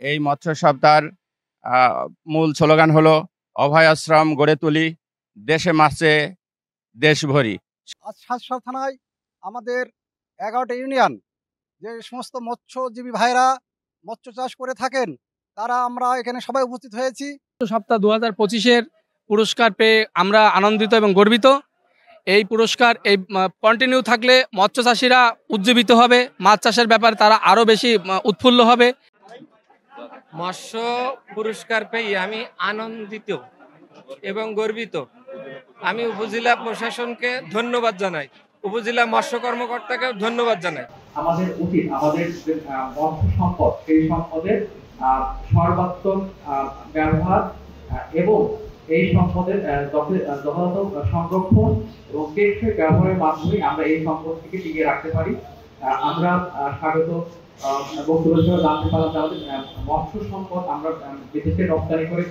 এই মৎস্য সপ্তাহের মূল স্লোগান হলো অভয় আশ্রম গড়ে তুলি, দেশে মাছে দেশ ভরি। আজ সাতসাল থানায় আমাদের ১১টা ইউনিয়ন যে সমস্ত মৎস্যজীবী ভাইরা মৎস্য চাষ করে থাকেন, তারা আমরা এখানে সবাই উপস্থিত হয়েছি। সপ্তাহ ২০২৫-এর পুরস্কার পেয়ে আমরা আনন্দিত এবং গর্বিত। এই পুরস্কার এই কন্টিনিউ থাকলে মৎস্য চাষিরা উজ্জীবিত হবে, মাছ চাষের ব্যাপারে তারা আরও বেশি উৎফুল্ল হবে। মৎস্য পুরস্কার পেয়ে আমি আনন্দিত এবং গর্বিত। আমি উপজেলা প্রশাসনকে ধন্যবাদ জানাই, উপজেলা মৎস্য কর্মকর্তাকে ধন্যবাদ জানাই। আমাদের উচিত আমাদের যে মৎস্য সম্পদ, সেই সম্পদের সর্বাত্মক ব্যবহার এবং এই সম্পদের যথাযথ সংরক্ষণ এবং টেকসই ব্যবহারের মাধ্যমে আমরা এই সম্পদটিকে টিকিয়ে রাখতে পারি। আমরা স্বাগত বক্তব্য হিসেবে জানতে পারলাম যে আমাদের মৎস্য সম্পদ আমরা বিদেশে রপ্তানি করে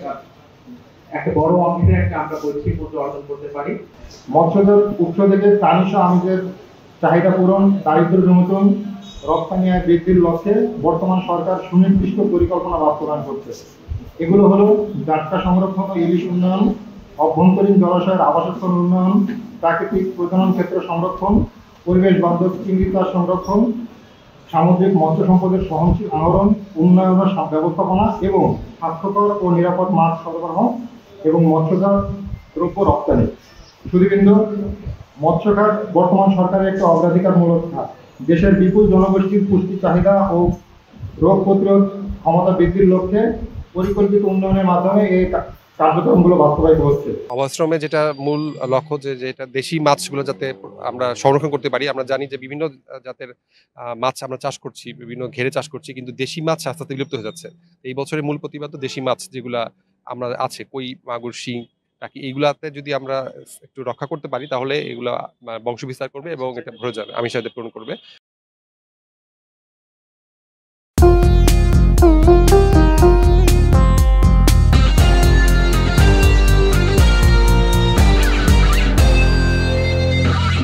একটা বড় অংশের একটা আমরা বৈশ্বিক মুদ্রা অর্জন করতে পারি। মৎস্যদের উৎস থেকে স্থানীয় আমিষের চাহিদা পূরণ, দারিদ্র্য বিমোচন, রপ্তানি আয় বৃদ্ধির লক্ষ্যে বর্তমান সরকার সুনির্দিষ্ট পরিকল্পনা বাস্তবায়ন করছে। এগুলো হলো জাটকা সংরক্ষণ ও ইলিশ উন্নয়ন, অভ্যন্তরীণ জলাশয়ের আবাসস্থল উন্নয়ন, প্রাকৃতিক প্রজনন ক্ষেত্র সংরক্ষণ, পরিবেশ বান্ধব চিংড়ি চাষ সংরক্ষণ, সামুদ্রিক মৎস্য সম্পদের সহনশীল আহরণ, উন্নয়ন ও ব্যবস্থাপনা এবং স্বাস্থ্যকর ও নিরাপদ মাছ সরবরাহ এবং মৎস্যজাত দ্রব্য রপ্তানি। সুধীবৃন্দ, মৎস্য খাত বর্তমান সরকারের একটা অগ্রাধিকারমূলক খাত। দেশের বিপুল জনগোষ্ঠীর পুষ্টি চাহিদা ও রোগ প্রতিরোধ ক্ষমতা বৃদ্ধির লক্ষ্যে পরিকল্পিত উন্নয়নের মাধ্যমে এই কার্যক্রমগুলো বাস্তবায়িত হচ্ছে। অবশ্রমে যেটা মূল লক্ষ্য যে এটা দেশি মাছগুলো যাতে আমরা সংরক্ষণ করতে পারি। আমরা জানি যে বিভিন্ন জাতের মাছ আমরা চাষ করছি, বিভিন্ন ঘেরে চাষ করছি, কিন্তু দেশি মাছ আস্তে আস্তে বিলুপ্ত হয়ে যাচ্ছে। এই বছরের মূল প্রতিপাদ্য দেশি মাছ যেগুলা আমরা আছে, কই, মাগুর, শিং, টাকি, এইগুলাতে যদি আমরা একটু রক্ষা করতে পারি তাহলে এগুলা বংশ বিস্তার করবে এবং এটা ভরে যাবে, আমিষ পূরণ করবে।